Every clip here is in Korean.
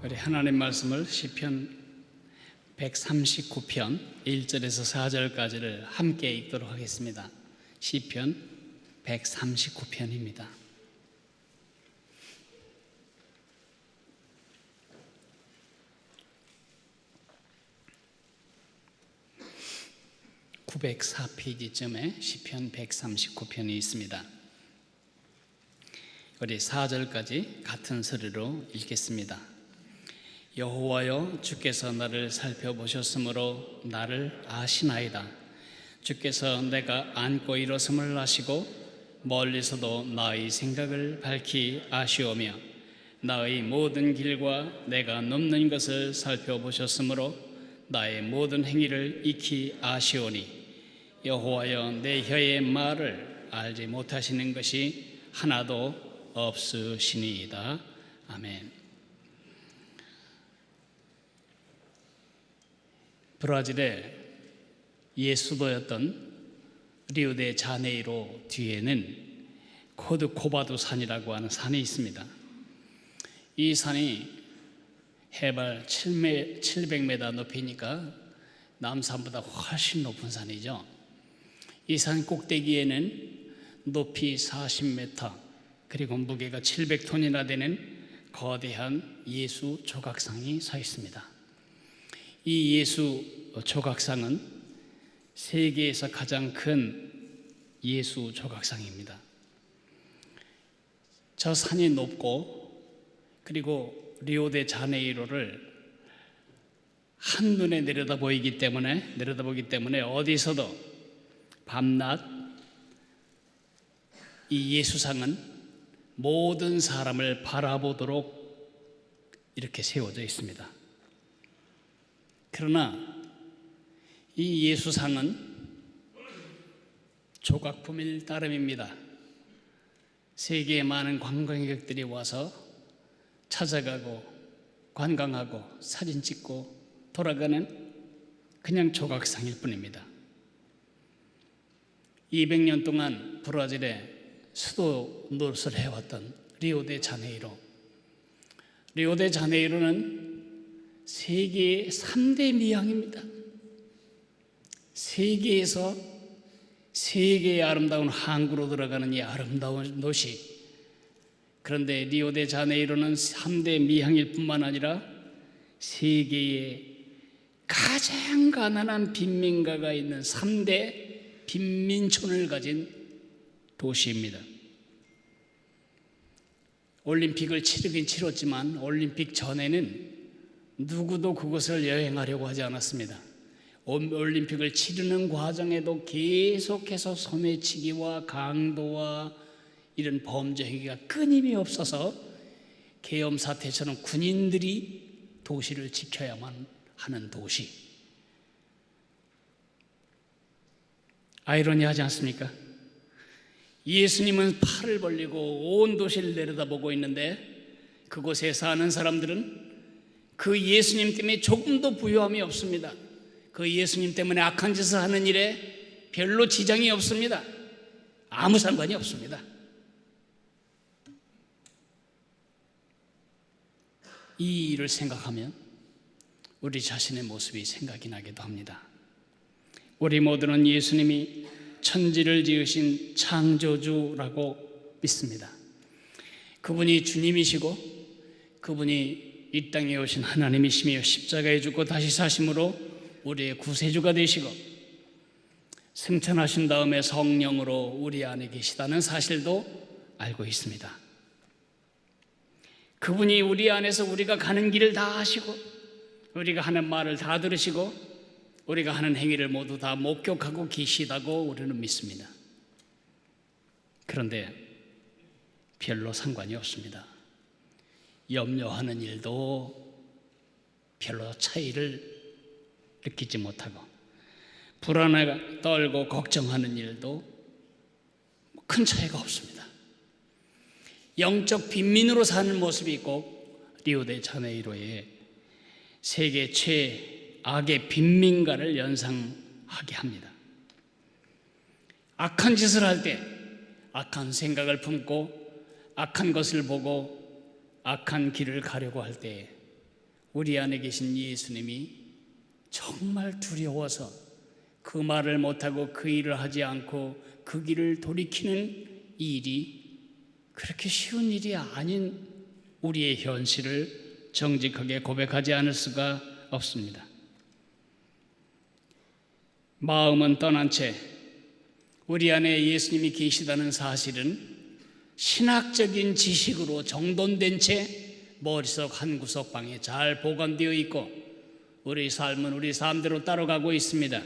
우리 하나님 말씀을 시편 139편 1절에서 4절까지를 함께 읽도록 하겠습니다. 시편 139편입니다. (904페이지쯤에) 시편 139편이 있습니다. 우리 4절까지 같은 소리로 읽겠습니다. 여호와여, 주께서 나를 살펴보셨으므로 나를 아시나이다. 주께서 내가 앉고 일어섬을 아시고 멀리서도 나의 생각을 밝히 아시오며 나의 모든 길과 내가 넘는 것을 살펴보셨으므로 나의 모든 행위를 익히 아시오니 여호와여, 내 혀의 말을 알지 못하시는 것이 하나도 없으시니이다. 아멘. 브라질의 예수도였던 리우데자네이루 뒤에는 코르코바도 산이라고 하는 산이 있습니다. 이 산이 해발 700m 높이니까 남산보다 훨씬 높은 산이죠. 이 산 꼭대기에는 높이 40m 그리고 무게가 700톤이나 되는 거대한 예수 조각상이 서 있습니다. 이 예수 조각상은 세계에서 가장 큰 예수 조각상입니다. 저 산이 높고 그리고 리우데자네이루를 한눈에 내려다보기 때문에 어디서도 밤낮 이 예수상은 모든 사람을 바라보도록 이렇게 세워져 있습니다. 그러나 이 예수상은 조각품일 따름입니다. 세계의 많은 관광객들이 와서 찾아가고 관광하고 사진 찍고 돌아가는 그냥 조각상일 뿐입니다. 200년 동안 브라질의 수도 노릇을 해왔던 리우데자네이루는 세계의 3대 미항입니다. 세계에서 세계의 아름다운 항구로 들어가는 이 아름다운 도시. 그런데 리우데자네이루는 3대 미항일 뿐만 아니라 세계의 가장 가난한 빈민가가 있는 3대 빈민촌을 가진 도시입니다. 올림픽을 치르긴 치렀지만 올림픽 전에는 누구도 그곳을 여행하려고 하지 않았습니다. 올림픽을 치르는 과정에도 계속해서 소매치기와 강도와 이런 범죄 행위가 끊임이 없어서 계엄 사태처럼 군인들이 도시를 지켜야만 하는 도시. 아이러니하지 않습니까? 예수님은 팔을 벌리고 온 도시를 내려다보고 있는데 그곳에 사는 사람들은 그 예수님 때문에 조금도 부요함이 없습니다. 그 예수님 때문에 악한 짓을 하는 일에 별로 지장이 없습니다. 아무 상관이 없습니다. 이 일을 생각하면 우리 자신의 모습이 생각이 나기도 합니다. 우리 모두는 예수님이 천지를 지으신 창조주라고 믿습니다. 그분이 주님이시고 그분이 이 땅에 오신 하나님이시며 십자가에 죽고 다시 사심으로 우리의 구세주가 되시고 승천하신 다음에 성령으로 우리 안에 계시다는 사실도 알고 있습니다. 그분이 우리 안에서 우리가 가는 길을 다 아시고 우리가 하는 말을 다 들으시고 우리가 하는 행위를 모두 다 목격하고 계시다고 우리는 믿습니다. 그런데 별로 상관이 없습니다. 염려하는 일도 별로 차이를 느끼지 못하고 불안에 떨고 걱정하는 일도 큰 차이가 없습니다. 영적 빈민으로 사는 모습이 있고 리우데자네이루의 세계 최악의 빈민가를 연상하게 합니다. 악한 짓을 할 때 악한 생각을 품고 악한 것을 보고 악한 길을 가려고 할 때 우리 안에 계신 예수님이 정말 두려워서 그 말을 못하고 그 일을 하지 않고 그 길을 돌이키는 이 일이 그렇게 쉬운 일이 아닌 우리의 현실을 정직하게 고백하지 않을 수가 없습니다. 마음은 떠난 채 우리 안에 예수님이 계시다는 사실은 신학적인 지식으로 정돈된 채 머릿속 한 구석방에 잘 보관되어 있고 우리 삶은 우리 삶대로 따라가고 있습니다.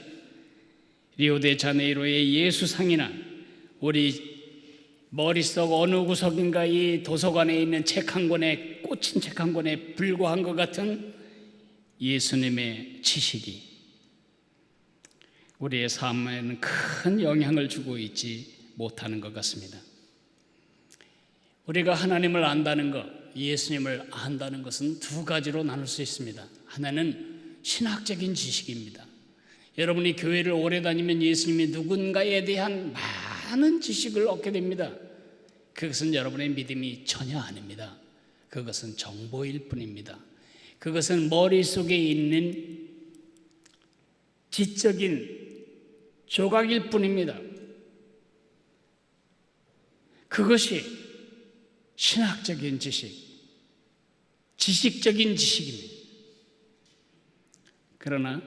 리오데자네이로의 예수상이나 우리 머릿속 어느 구석인가 이 도서관에 있는 책 한 권에 꽂힌 책 한 권에 불과한 것 같은 예수님의 지식이 우리의 삶에는 큰 영향을 주고 있지 못하는 것 같습니다. 우리가 하나님을 안다는 것, 예수님을 안다는 것은 두 가지로 나눌 수 있습니다. 하나는 신학적인 지식입니다. 여러분이 교회를 오래 다니면 예수님이 누군가에 대한 많은 지식을 얻게 됩니다. 그것은 여러분의 믿음이 전혀 아닙니다. 그것은 정보일 뿐입니다. 그것은 머릿속에 있는 지적인 조각일 뿐입니다. 그것이 신학적인 지식, 지식적인 지식입니다. 그러나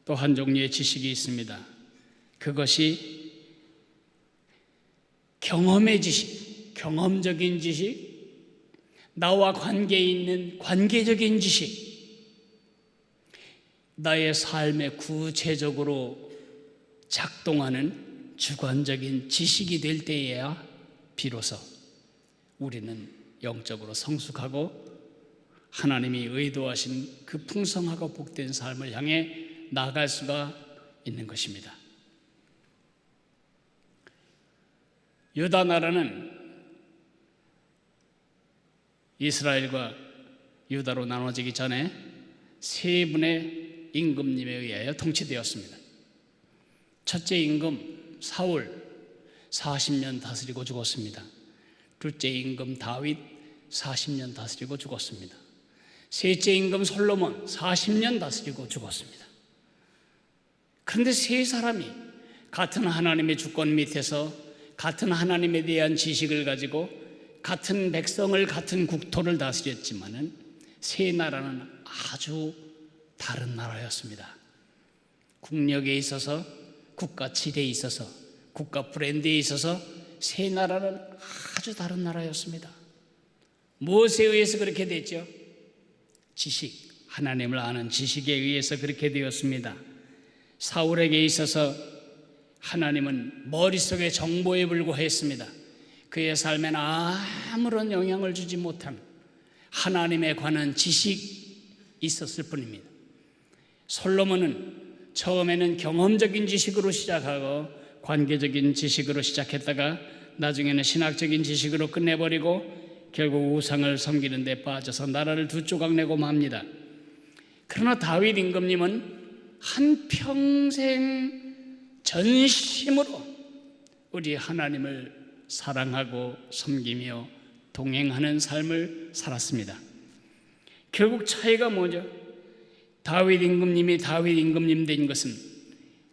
또 한 종류의 지식이 있습니다. 그것이 경험의 지식, 경험적인 지식, 나와 관계에 있는 관계적인 지식, 나의 삶에 구체적으로 작동하는 주관적인 지식이 될 때에야 비로소 우리는 영적으로 성숙하고 하나님이 의도하신 그 풍성하고 복된 삶을 향해 나아갈 수가 있는 것입니다. 유다 나라는 이스라엘과 유다로 나눠지기 전에 세 분의 임금님에 의하여 통치되었습니다. 첫째 임금 사울 40년 다스리고 죽었습니다. 둘째 임금 다윗 40년 다스리고 죽었습니다. 셋째 임금 솔로몬 40년 다스리고 죽었습니다. 그런데 세 사람이 같은 하나님의 주권 밑에서 같은 하나님에 대한 지식을 가지고 같은 백성을 같은 국토를 다스렸지만은 세 나라는 아주 다른 나라였습니다. 국력에 있어서, 국가 질에 있어서, 국가 브랜드에 있어서 세 나라는 아주 다른 나라였습니다. 무엇에 의해서 그렇게 됐죠? 지식, 하나님을 아는 지식에 의해서 그렇게 되었습니다. 사울에게 있어서 하나님은 머릿속에 정보에 불과했습니다. 그의 삶에는 아무런 영향을 주지 못한 하나님에 관한 지식이 있었을 뿐입니다. 솔로몬은 처음에는 경험적인 지식으로 시작하고 관계적인 지식으로 시작했다가 나중에는 신학적인 지식으로 끝내버리고 결국 우상을 섬기는 데 빠져서 나라를 두 조각 내고 맙니다. 그러나 다윗 임금님은 한평생 전심으로 우리 하나님을 사랑하고 섬기며 동행하는 삶을 살았습니다. 결국 차이가 뭐죠? 다윗 임금님이 다윗 임금님 된 것은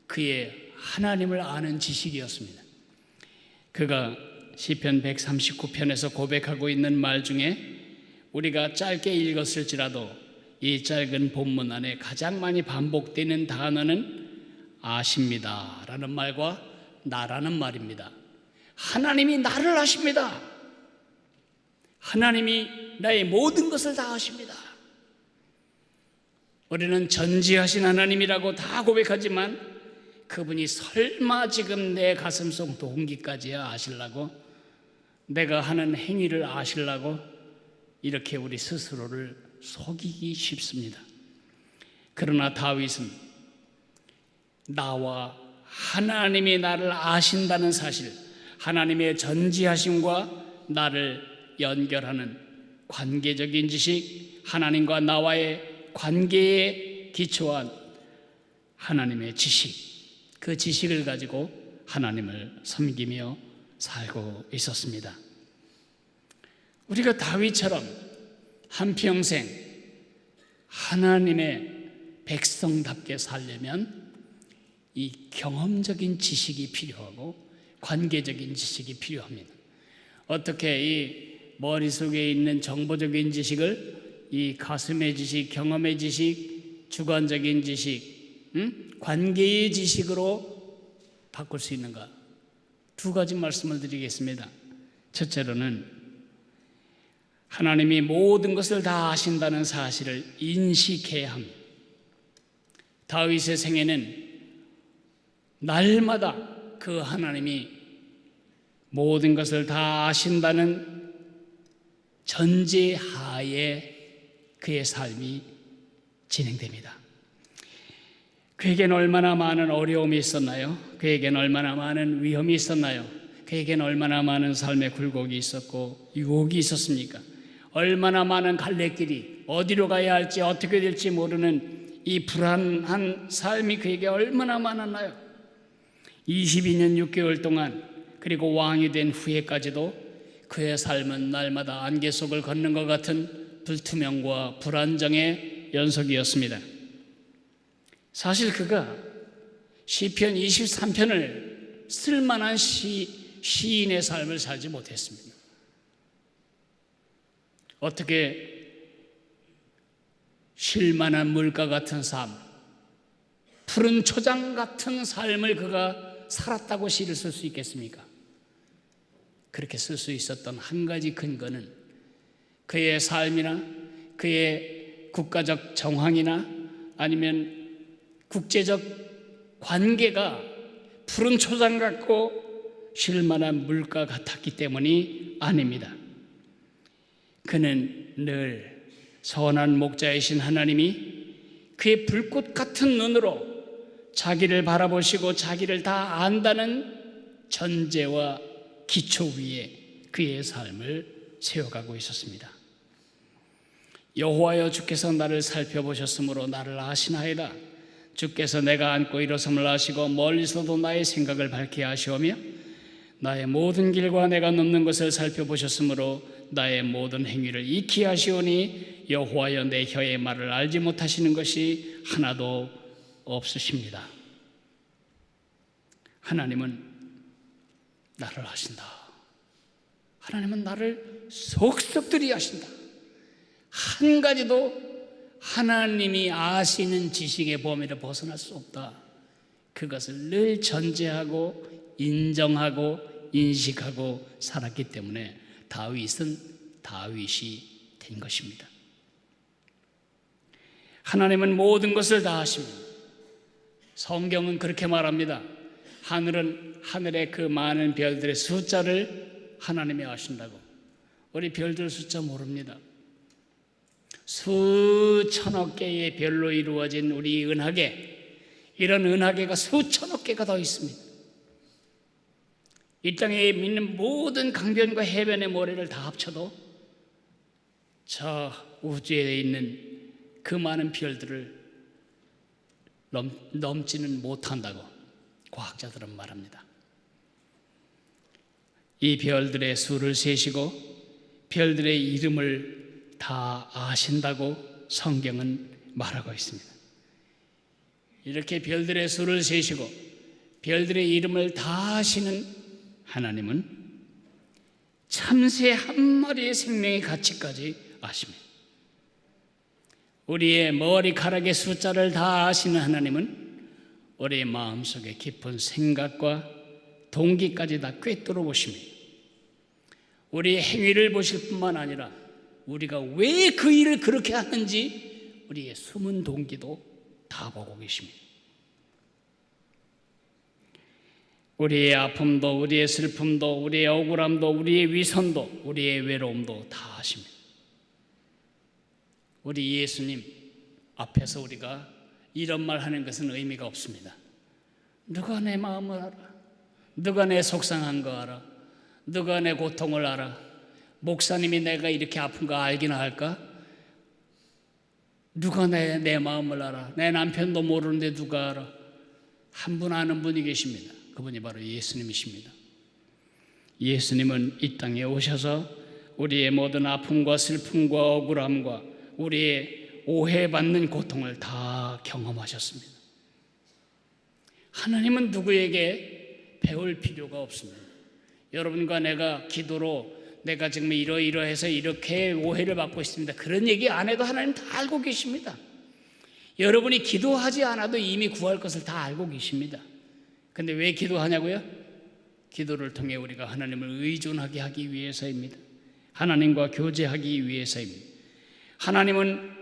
그의 하나님을 아는 지식이었습니다. 그가 시편 139편에서 고백하고 있는 말 중에 우리가 짧게 읽었을지라도 이 짧은 본문 안에 가장 많이 반복되는 단어는 아십니다 라는 말과 나라는 말입니다. 하나님이 나를 아십니다. 하나님이 나의 모든 것을 다 아십니다. 우리는 전지하신 하나님이라고 다 고백하지만 그분이 설마 지금 내 가슴속 동기까지야 아시려고, 내가 하는 행위를 아시려고 이렇게 우리 스스로를 속이기 쉽습니다. 그러나 다윗은 나와 하나님이 나를 아신다는 사실, 하나님의 전지하심과 나를 연결하는 관계적인 지식, 하나님과 나와의 관계에 기초한 하나님의 지식, 그 지식을 가지고 하나님을 섬기며 살고 있었습니다. 우리가 다윗처럼 한평생 하나님의 백성답게 살려면 이 경험적인 지식이 필요하고 관계적인 지식이 필요합니다. 어떻게 이 머릿속에 있는 정보적인 지식을 이 가슴의 지식, 경험의 지식, 주관적인 지식, 관계의 지식으로 바꿀 수 있는가? 두 가지 말씀을 드리겠습니다. 첫째로는 하나님이 모든 것을 다 아신다는 사실을 인식해야 합니다. 다윗의 생애는 날마다 그 하나님이 모든 것을 다 아신다는 전제하에 그의 삶이 진행됩니다. 그에게는 얼마나 많은 어려움이 있었나요? 그에게는 얼마나 많은 위험이 있었나요? 그에게는 얼마나 많은 삶의 굴곡이 있었고 유혹이 있었습니까? 얼마나 많은 갈래길이 어디로 가야 할지 어떻게 될지 모르는 이 불안한 삶이 그에게 얼마나 많았나요? 22년 6개월 동안 그리고 왕이 된 후에까지도 그의 삶은 날마다 안개 속을 걷는 것 같은 불투명과 불안정의 연속이었습니다. 사실 그가 시편 23편을 쓸만한 시인의 삶을 살지 못했습니다. 어떻게 쉴만한 물가 같은 삶, 푸른 초장 같은 삶을 그가 살았다고 시를 쓸 수 있겠습니까? 그렇게 쓸 수 있었던 한 가지 근거는 그의 삶이나 그의 국가적 정황이나 아니면 국제적 관계가 푸른 초장 같고 쉴만한 물가 같았기 때문이 아닙니다. 그는 늘 선한 목자이신 하나님이 그의 불꽃 같은 눈으로 자기를 바라보시고 자기를 다 안다는 전제와 기초 위에 그의 삶을 세워가고 있었습니다. 여호와여, 주께서 나를 살펴보셨으므로 나를 아시나이다. 주께서 내가 앉고 일어섬을 아시고 멀리서도 나의 생각을 밝게 하시오며 나의 모든 길과 내가 넘는 것을 살펴보셨으므로 나의 모든 행위를 익히 하시오니 여호와여, 내 혀의 말을 알지 못하시는 것이 하나도 없으십니다. 하나님은 나를 아신다. 하나님은 나를 속속들이 아신다. 한 가지도 하나님이 아시는 지식의 범위를 벗어날 수 없다. 그것을 늘 전제하고 인정하고 인식하고 살았기 때문에 다윗은 다윗이 된 것입니다. 하나님은 모든 것을 다 아십니다. 성경은 그렇게 말합니다. 하늘의 그 많은 별들의 숫자를 하나님이 아신다고. 우리 별들 숫자 모릅니다. 수천억 개의 별로 이루어진 우리 은하계, 이런 은하계가 수천억 개가 더 있습니다. 이 땅에 있는 모든 강변과 해변의 모래를 다 합쳐도 저 우주에 있는 그 많은 별들을 넘지는 못한다고 과학자들은 말합니다. 이 별들의 수를 세시고 별들의 이름을 다 아신다고 성경은 말하고 있습니다. 이렇게 별들의 수를 세시고 별들의 이름을 다 아시는 하나님은 참새 한 마리의 생명의 가치까지 아십니다. 우리의 머리카락의 숫자를 다 아시는 하나님은 우리의 마음속에 깊은 생각과 동기까지 다 꿰뚫어 보십니다. 우리의 행위를 보실 뿐만 아니라 우리가 왜 그 일을 그렇게 하는지 우리의 숨은 동기도 다 보고 계십니다. 우리의 아픔도 우리의 슬픔도 우리의 억울함도 우리의 위선도 우리의 외로움도 다 아십니다. 우리 예수님 앞에서 우리가 이런 말 하는 것은 의미가 없습니다. 누가 내 마음을 알아? 누가 내 속상한 거 알아? 누가 내 고통을 알아? 목사님이 내가 이렇게 아픈 거 알기나 할까? 누가 내 마음을 알아? 내 남편도 모르는데 누가 알아? 한 분 아는 분이 계십니다. 그분이 바로 예수님이십니다. 예수님은 이 땅에 오셔서 우리의 모든 아픔과 슬픔과 억울함과 우리의 오해받는 고통을 다 경험하셨습니다. 하나님은 누구에게 배울 필요가 없습니다. 여러분과 내가 기도로 내가 지금 이러이러해서 이렇게 오해를 받고 있습니다, 그런 얘기 안 해도 하나님 다 알고 계십니다. 여러분이 기도하지 않아도 이미 구할 것을 다 알고 계십니다. 근데 왜 기도하냐고요? 기도를 통해 우리가 하나님을 의존하게 하기 위해서입니다. 하나님과 교제하기 위해서입니다. 하나님은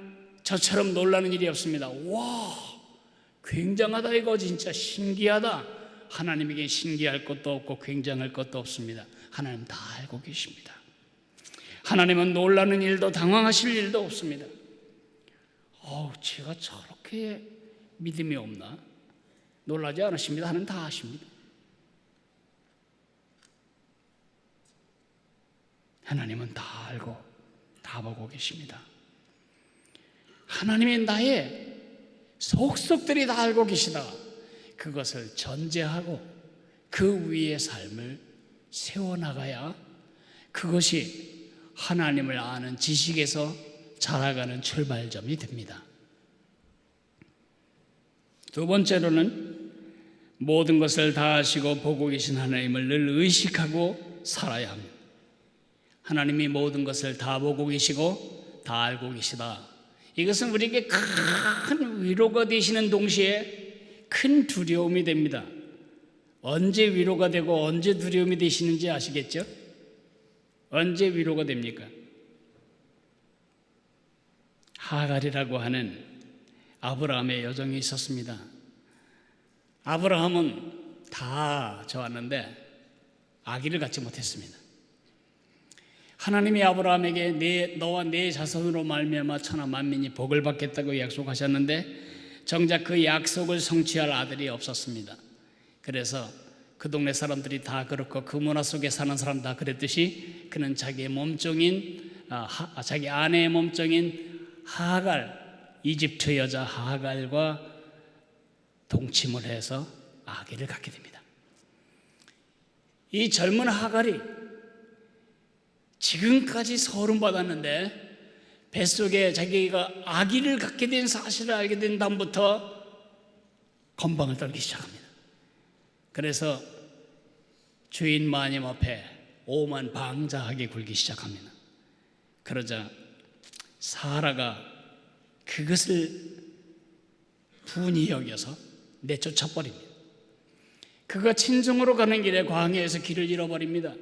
저처럼 놀라는 일이 없습니다. 와, 굉장하다, 이거 진짜 신기하다. 하나님에게 신기할 것도 없고 굉장할 것도 없습니다. 하나님 다 알고 계십니다. 하나님은 놀라는 일도 당황하실 일도 없습니다. 제가 저렇게 믿음이 없나? 놀라지 않으십니다. 하나님 다 아십니다. 하나님은 다 알고 다 보고 계십니다. 하나님이 나의 속속들이 다 알고 계시다, 그것을 전제하고 그 위에 삶을 세워나가야 그것이 하나님을 아는 지식에서 자라가는 출발점이 됩니다. 두 번째로는 모든 것을 다 아시고 보고 계신 하나님을 늘 의식하고 살아야 합니다. 하나님이 모든 것을 다 보고 계시고 다 알고 계시다, 이것은 우리에게 큰 위로가 되시는 동시에 큰 두려움이 됩니다. 언제 위로가 되고 언제 두려움이 되시는지 아시겠죠? 언제 위로가 됩니까? 하갈이라고 하는 아브라함의 여종이 있었습니다. 아브라함은 다 좋았는데 아기를 갖지 못했습니다. 하나님이 아브라함에게 너와 네 자손으로 말미암아 천하 만민이 복을 받겠다고 약속하셨는데 정작 그 약속을 성취할 아들이 없었습니다. 그래서 그 동네 사람들이 다 그렇고 그 문화 속에 사는 사람 다 그랬듯이 그는 자기의 몸종인 자기 아내의 몸종인 하갈, 이집트 여자 하갈과 동침을 해서 아기를 갖게 됩니다. 이 젊은 하갈이 지금까지 서름받았는데 뱃속에 자기가 아기를 갖게 된 사실을 알게 된 다음부터 건방을 떨기 시작합니다. 그래서 주인 마님 앞에 오만방자하게 굴기 시작합니다. 그러자 사라가 그것을 분이 여겨서 내쫓아버립니다. 그가 친정으로 가는 길에 광야에서 길을 잃어버립니다.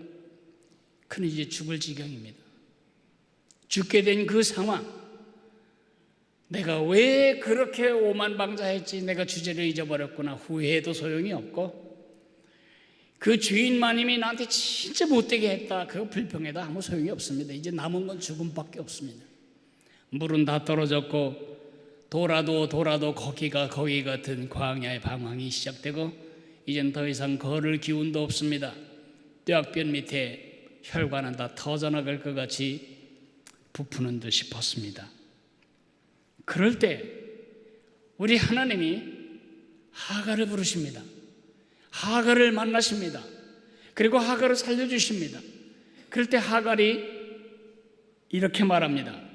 그는 이제 죽을 지경입니다. 죽게 된 그 상황, 내가 왜 그렇게 오만방자했지, 내가 주제를 잊어버렸구나, 후회해도 소용이 없고 그 주인 마님이 나한테 진짜 못되게 했다, 그거 불평해도 아무 소용이 없습니다. 이제 남은 건 죽음밖에 없습니다. 물은 다 떨어졌고 돌아도 거기가 거기 같은 광야의 방황이 시작되고 이젠 더 이상 걸을 기운도 없습니다. 뼈뼈 밑에 혈관은 다 터져나갈 것 같이 부푸는 듯 싶었습니다. 그럴 때 우리 하나님이 하갈을 부르십니다. 하갈을 만나십니다. 그리고 하갈을 살려주십니다. 그럴 때 하갈이 이렇게 말합니다.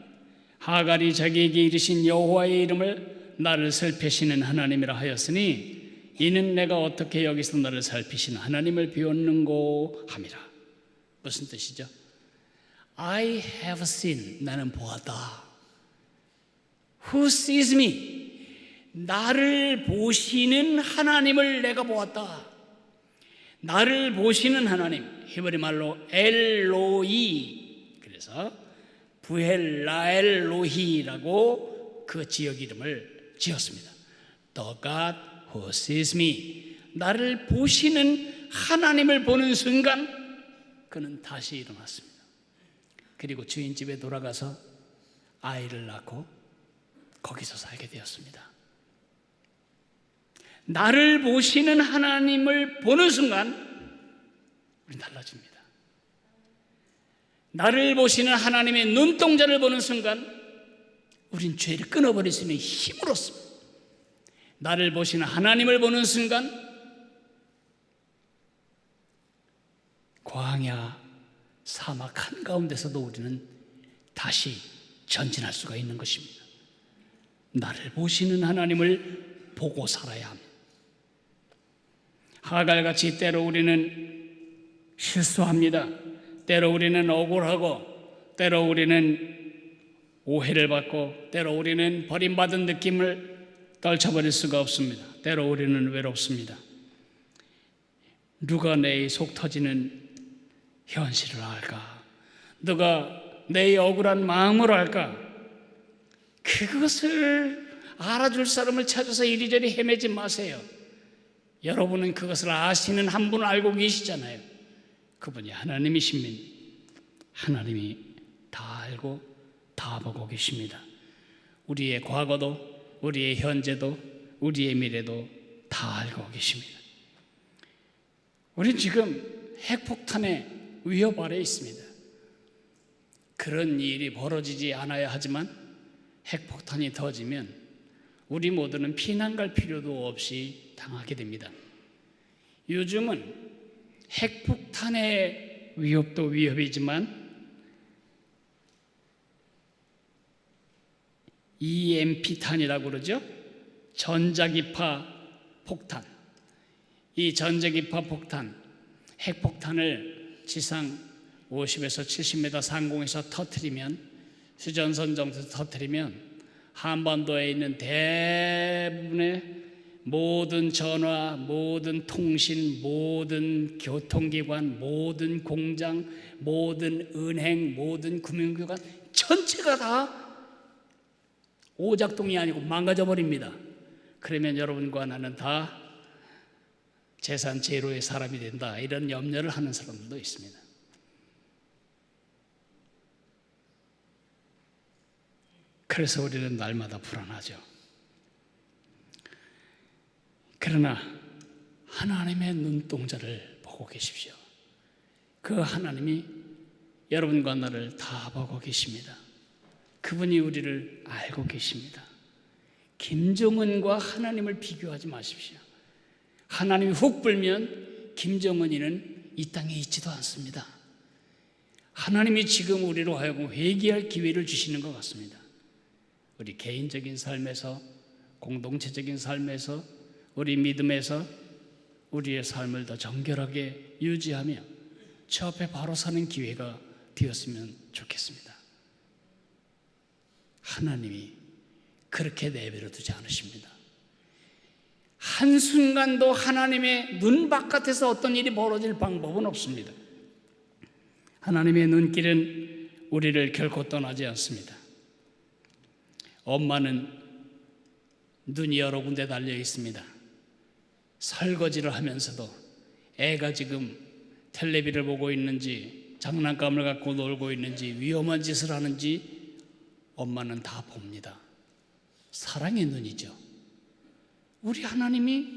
하갈이 자기에게 이르신 여호와의 이름을 나를 살피시는 하나님이라 하였으니 이는 내가 어떻게 여기서 나를 살피시는 하나님을 비웠는고 함이라. 무슨 뜻이죠? I have seen, 나는 보았다. Who sees me? 나를 보시는 하나님을 내가 보았다. 나를 보시는 하나님, 히브리 말로 엘로이, 그래서 부헬라엘로히라고 그 지역 이름을 지었습니다. The God who sees me, 나를 보시는 하나님을 보는 순간 그는 다시 일어났습니다. 그리고 주인 집에 돌아가서 아이를 낳고 거기서 살게 되었습니다. 나를 보시는 하나님을 보는 순간 우리는 달라집니다. 나를 보시는 하나님의 눈동자를 보는 순간 우린 죄를 끊어버릴 수 있는 힘을 얻습니다. 나를 보시는 하나님을 보는 순간 광야 사막 한가운데서도 우리는 다시 전진할 수가 있는 것입니다. 나를 보시는 하나님을 보고 살아야 합니다. 하갈같이 때로 우리는 실수합니다. 때로 우리는 억울하고, 때로 우리는 오해를 받고, 때로 우리는 버림받은 느낌을 떨쳐버릴 수가 없습니다. 때로 우리는 외롭습니다. 누가 내 속 터지는 현실을 알까? 누가 내 억울한 마음을 알까? 그것을 알아줄 사람을 찾아서 이리저리 헤매지 마세요. 여러분은 그것을 아시는 한 분을 알고 계시잖아요. 그분이 하나님이시면 하나님이 다 알고 다 보고 계십니다. 우리의 과거도, 우리의 현재도, 우리의 미래도 다 알고 계십니다. 우리는 지금 핵폭탄의 위협 아래 있습니다. 그런 일이 벌어지지 않아야 하지만 핵폭탄이 터지면 우리 모두는 피난 갈 필요도 없이 당하게 됩니다. 요즘은 핵폭탄의 위협도 위협이지만 EMP탄이라고 그러죠. 전자기파 폭탄. 이 전자기파 폭탄, 핵폭탄을 지상 50에서 70m 상공에서 터뜨리면, 수전선 정도에서 터뜨리면 한반도에 있는 대부분의 모든 전화, 모든 통신, 모든 교통기관, 모든 공장, 모든 은행, 모든 금융기관 전체가 다 오작동이 아니고 망가져 버립니다. 그러면 여러분과 나는 다 재산 제로의 사람이 된다, 이런 염려를 하는 사람들도 있습니다. 그래서 우리는 날마다 불안하죠. 그러나 하나님의 눈동자를 보고 계십시오. 그 하나님이 여러분과 나를 다 보고 계십니다. 그분이 우리를 알고 계십니다. 김정은과 하나님을 비교하지 마십시오. 하나님이 훅 불면 김정은이는 이 땅에 있지도 않습니다. 하나님이 지금 우리로 하여금 회개할 기회를 주시는 것 같습니다. 우리 개인적인 삶에서, 공동체적인 삶에서, 우리 믿음에서 우리의 삶을 더 정결하게 유지하며 저 앞에 바로 사는 기회가 되었으면 좋겠습니다. 하나님이 그렇게 내버려 두지 않으십니다. 한순간도 하나님의 눈 바깥에서 어떤 일이 벌어질 방법은 없습니다. 하나님의 눈길은 우리를 결코 떠나지 않습니다. 엄마는 눈이 여러 군데 달려 있습니다. 설거지를 하면서도 애가 지금 텔레비를 보고 있는지, 장난감을 갖고 놀고 있는지, 위험한 짓을 하는지 엄마는 다 봅니다. 사랑의 눈이죠. 우리 하나님이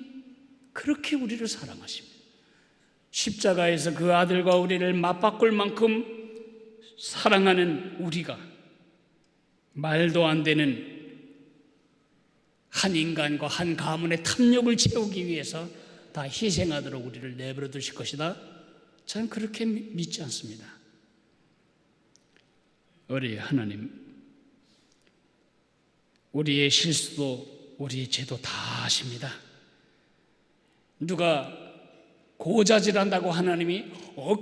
그렇게 우리를 사랑하십니다. 십자가에서 그 아들과 우리를 맞바꿀 만큼 사랑하는 우리가 말도 안 되는 한 인간과 한 가문의 탐욕을 채우기 위해서 다 희생하도록 우리를 내버려 두실 것이다, 저는 그렇게 믿지 않습니다. 우리 하나님, 우리의 실수도 우리의 죄도 다 아십니다. 누가 고자질한다고 하나님이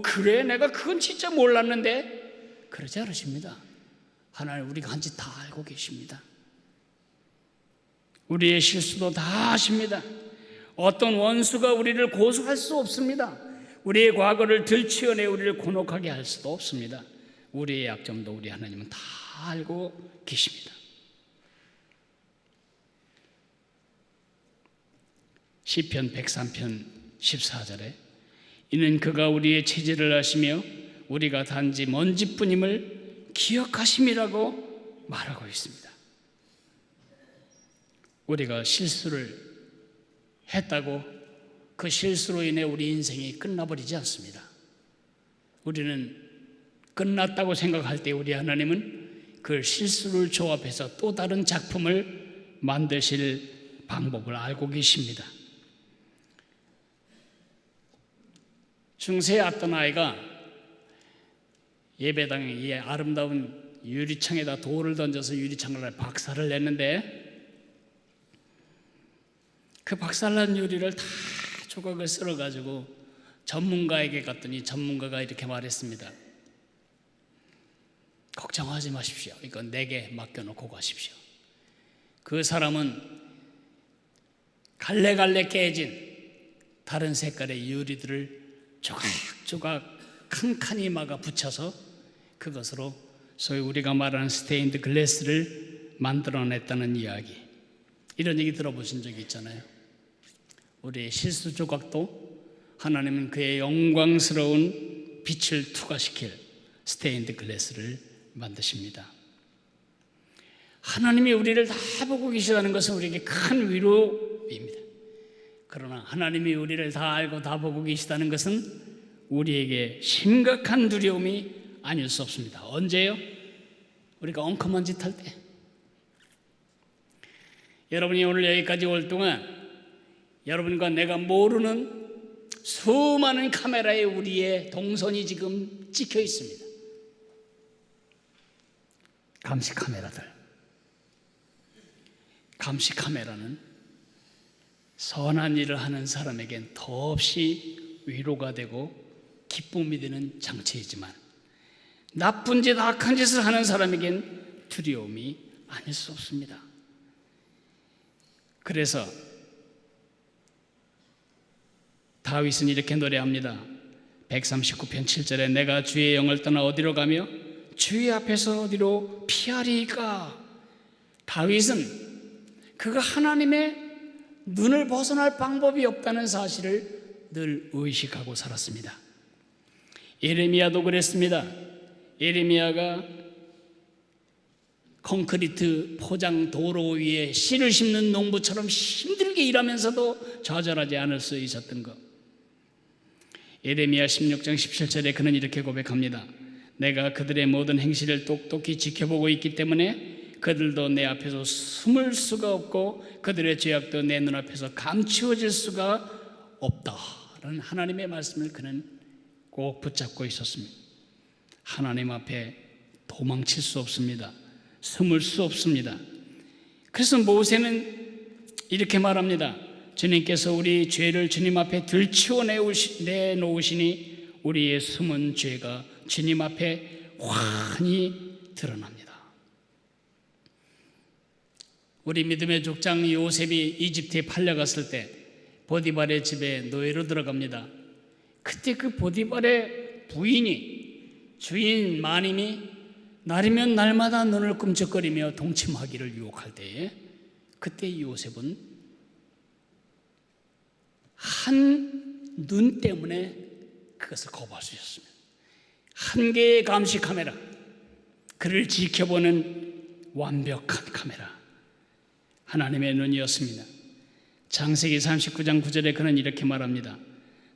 그래 내가 그건 진짜 몰랐는데, 그러지 않으십니다. 하나님 우리가 한 짓 다 알고 계십니다. 우리의 실수도 다 아십니다. 어떤 원수가 우리를 고소할 수 없습니다. 우리의 과거를 들추어내 우리를 곤혹하게 할 수도 없습니다. 우리의 약점도 우리 하나님은 다 알고 계십니다. 시편 103편 14절에 이는 그가 우리의 체질을 아시며 우리가 단지 먼지뿐임을 기억하심이라고 말하고 있습니다. 우리가 실수를 했다고 그 실수로 인해 우리 인생이 끝나버리지 않습니다. 우리는 끝났다고 생각할 때 우리 하나님은 그 실수를 조합해서 또 다른 작품을 만드실 방법을 알고 계십니다. 중세의 어떤 아이가 예배당에 이 아름다운 유리창에다 돌을 던져서 유리창을 박살을 냈는데 그 박살난 요리를 다 조각을 썰어가지고 전문가에게 갔더니 전문가가 이렇게 말했습니다. 걱정하지 마십시오. 이건 내게 맡겨놓고 가십시오. 그 사람은 갈래갈래 깨진 다른 색깔의 유리들을 조각조각 칸칸이 막아 붙여서 그것으로 소위 우리가 말하는 스테인드 글래스를 만들어냈다는 이야기. 이런 얘기 들어보신 적이 있잖아요. 우리의 실수 조각도 하나님은 그의 영광스러운 빛을 투과시킬 스테인드 글래스를 만드십니다. 하나님이 우리를 다 보고 계시다는 것은 우리에게 큰 위로입니다. 그러나 하나님이 우리를 다 알고 다 보고 계시다는 것은 우리에게 심각한 두려움이 아닐 수 없습니다. 언제요? 우리가 엉큼한 짓 할 때. 여러분이 오늘 여기까지 올 동안 여러분과 내가 모르는 수많은 카메라에 우리의 동선이 지금 찍혀 있습니다. 감시 카메라들. 감시 카메라는 선한 일을 하는 사람에겐 더없이 위로가 되고 기쁨이 되는 장치이지만 나쁜 짓, 악한 짓을 하는 사람에겐 두려움이 아닐 수 없습니다. 그래서 다윗은 이렇게 노래합니다. 139편 7절에 내가 주의 영을 떠나 어디로 가며 주의 앞에서 어디로 피하리까? 다윗은 그가 하나님의 눈을 벗어날 방법이 없다는 사실을 늘 의식하고 살았습니다. 예레미야도 그랬습니다. 예레미야가 콘크리트 포장 도로 위에 씨를 심는 농부처럼 힘들게 일하면서도 좌절하지 않을 수 있었던 것. 예레미야 16장 17절에 그는 이렇게 고백합니다. 내가 그들의 모든 행실을 똑똑히 지켜보고 있기 때문에 그들도 내 앞에서 숨을 수가 없고 그들의 죄악도 내 눈앞에서 감추어질 수가 없다라는 하나님의 말씀을 그는 꼭 붙잡고 있었습니다. 하나님 앞에 도망칠 수 없습니다. 숨을 수 없습니다. 그래서 모세는 이렇게 말합니다. 주님께서 우리 죄를 주님 앞에 들추어내놓으시니 우리의 숨은 죄가 주님 앞에 환히 드러납니다. 우리 믿음의 족장 요셉이 이집트에 팔려갔을 때 보디발의 집에 노예로 들어갑니다. 그때 그 보디발의 부인이 주인 마님이 날이면 날마다 눈을 끔적거리며 동침하기를 유혹할 때에 그때 요셉은 한 눈 때문에 그것을 거부할 수 있었습니다. 한 개의 감시 카메라, 그를 지켜보는 완벽한 카메라, 하나님의 눈이었습니다. 창세기 39장 9절에 그는 이렇게 말합니다.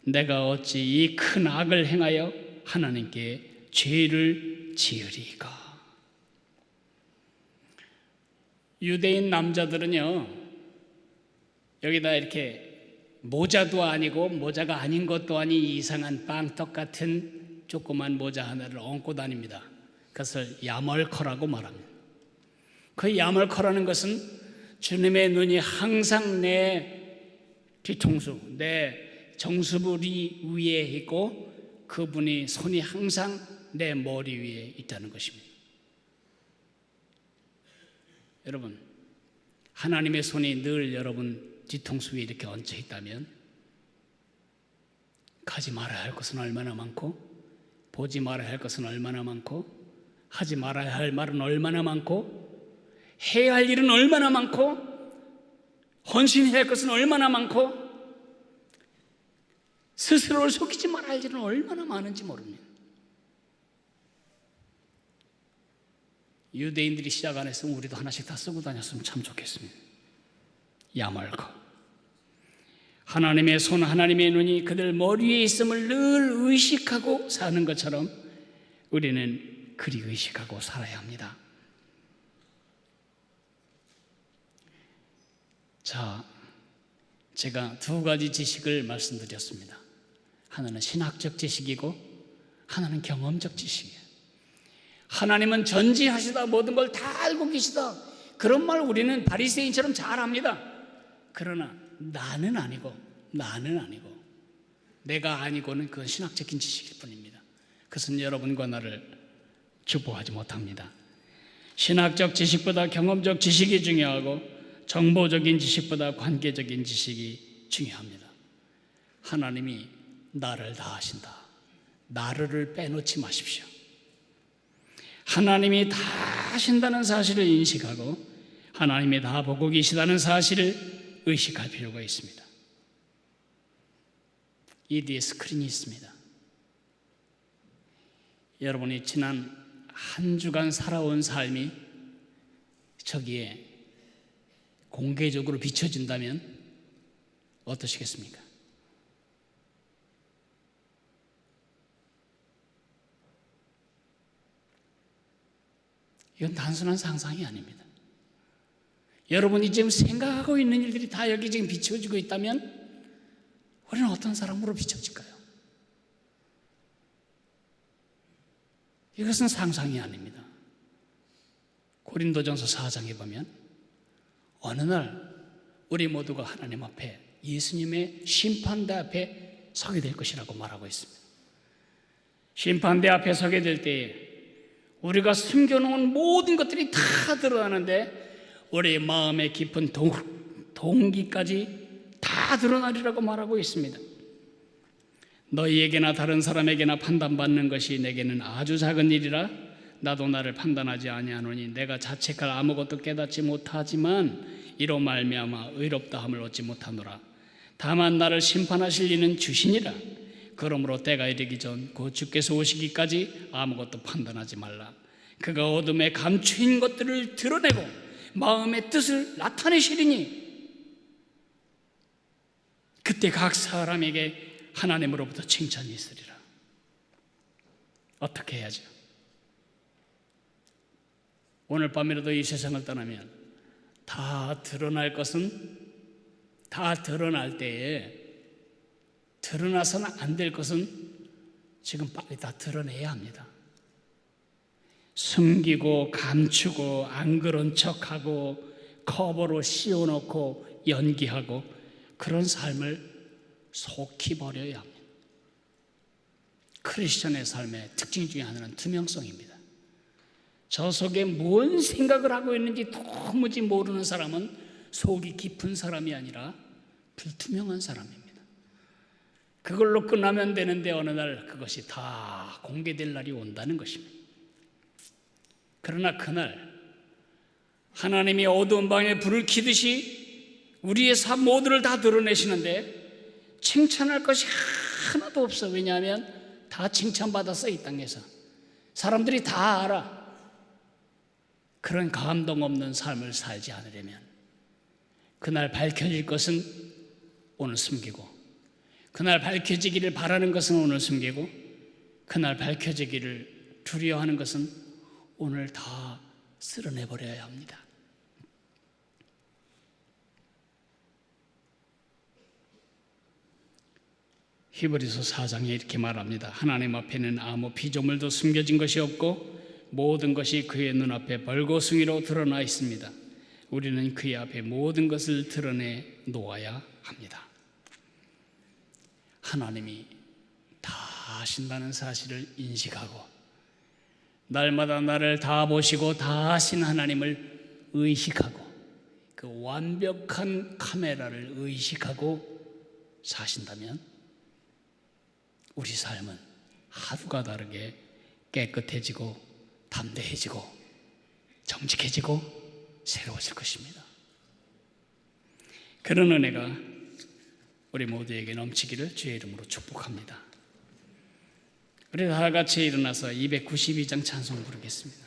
내가 어찌 이 큰 악을 행하여 하나님께 죄를 지으리까. 유대인 남자들은요, 여기다 이렇게 모자도 아니고 모자가 아닌 것도 아닌 이상한 빵떡 같은 조그만 모자 하나를 얹고 다닙니다. 그것을 야멀커라고 말합니다. 그 야멀커라는 것은 주님의 눈이 항상 내 뒤통수, 내 정수부리 위에 있고 그분이 손이 항상 내 머리 위에 있다는 것입니다. 여러분, 하나님의 손이 늘 여러분 뒤통수 위에 이렇게 얹혀 있다면 가지 말아야 할 것은 얼마나 많고, 보지 말아야 할 것은 얼마나 많고, 하지 말아야 할 말은 얼마나 많고, 해야 할 일은 얼마나 많고, 헌신해야 할 것은 얼마나 많고, 스스로를 속이지 말아야 할 일은 얼마나 많은지 모릅니다. 유대인들이 시작 안 했으면 우리도 하나씩 다 쓰고 다녔으면 참 좋겠습니다. 야말거. 하나님의 손, 하나님의 눈이 그들 머리에 있음을 늘 의식하고 사는 것처럼 우리는 그리 의식하고 살아야 합니다. 자, 제가 두 가지 지식을 말씀드렸습니다. 하나는 신학적 지식이고 하나는 경험적 지식이에요. 하나님은 전지하시다, 모든 걸 다 알고 계시다, 그런 말 우리는 바리새인처럼 잘 합니다. 그러나 나는 아니고 내가 아니고는 그건 신학적인 지식일 뿐입니다. 그것은 여러분과 나를 주보하지 못합니다. 신학적 지식보다 경험적 지식이 중요하고 정보적인 지식보다 관계적인 지식이 중요합니다. 하나님이 나를 다 하신다. 나를 빼놓지 마십시오. 하나님이 다 하신다는 사실을 인식하고 하나님이 다 보고 계시다는 사실을 의식할 필요가 있습니다. 이 뒤에 스크린이 있습니다. 여러분이 지난 한 주간 살아온 삶이 저기에 공개적으로 비춰진다면 어떠시겠습니까? 이건 단순한 상상이 아닙니다. 여러분이 지금 생각하고 있는 일들이 다 여기 지금 비춰지고 있다면 우리는 어떤 사람으로 비춰질까요? 이것은 상상이 아닙니다. 고린도전서 4장에 보면 어느 날 우리 모두가 하나님 앞에 예수님의 심판대 앞에 서게 될 것이라고 말하고 있습니다. 심판대 앞에 서게 될 때에 우리가 숨겨놓은 모든 것들이 다 드러나는데 우리의 마음의 깊은 동기까지 다 드러나리라고 말하고 있습니다. 너희에게나 다른 사람에게나 판단받는 것이 내게는 아주 작은 일이라 나도 나를 판단하지 아니하노니 내가 자책할 아무것도 깨닫지 못하지만 이로 말미암아 의롭다함을 얻지 못하노라. 다만 나를 심판하실 이는 주시니라. 그러므로 때가 이르기 전 곧 주께서 오시기까지 아무것도 판단하지 말라. 그가 어둠에 감추인 것들을 드러내고 마음의 뜻을 나타내시리니 그때 각 사람에게 하나님으로부터 칭찬이 있으리라. 어떻게 해야죠? 오늘 밤이라도 이 세상을 떠나면 다 드러날 것은 다 드러날 때에 드러나서는 안 될 것은 지금 빨리 다 드러내야 합니다. 숨기고 감추고 안 그런 척하고 커버로 씌워놓고 연기하고 그런 삶을 속히 버려야 합니다. 크리스천의 삶의 특징 중에 하나는 투명성입니다. 저 속에 뭔 생각을 하고 있는지 도무지 모르는 사람은 속이 깊은 사람이 아니라 불투명한 사람입니다. 그걸로 끝나면 되는데 어느 날 그것이 다 공개될 날이 온다는 것입니다. 그러나 그날 하나님이 어두운 방에 불을 켜듯이 우리의 삶 모두를 다 드러내시는데 칭찬할 것이 하나도 없어. 왜냐하면 다 칭찬받았어. 이 땅에서 사람들이 다 알아. 그런 감동 없는 삶을 살지 않으려면 그날 밝혀질 것은 오늘 숨기고, 그날 밝혀지기를 바라는 것은 오늘 숨기고, 그날 밝혀지기를 두려워하는 것은 오늘 다 쓸어내버려야 합니다. 히브리서 4장에 이렇게 말합니다. 하나님 앞에는 아무 피조물도 숨겨진 것이 없고 모든 것이 그의 눈앞에 벌거숭이로 드러나 있습니다. 우리는 그의 앞에 모든 것을 드러내 놓아야 합니다. 하나님이 다 하신다는 사실을 인식하고 날마다 나를 다 보시고 다 하신 하나님을 의식하고 그 완벽한 카메라를 의식하고 사신다면 우리 삶은 하루가 다르게 깨끗해지고 담대해지고 정직해지고 새로워질 것입니다. 그런 은혜가 우리 모두에게 넘치기를 주의 이름으로 축복합니다. 우리 다 같이 일어나서 292장 찬송 부르겠습니다.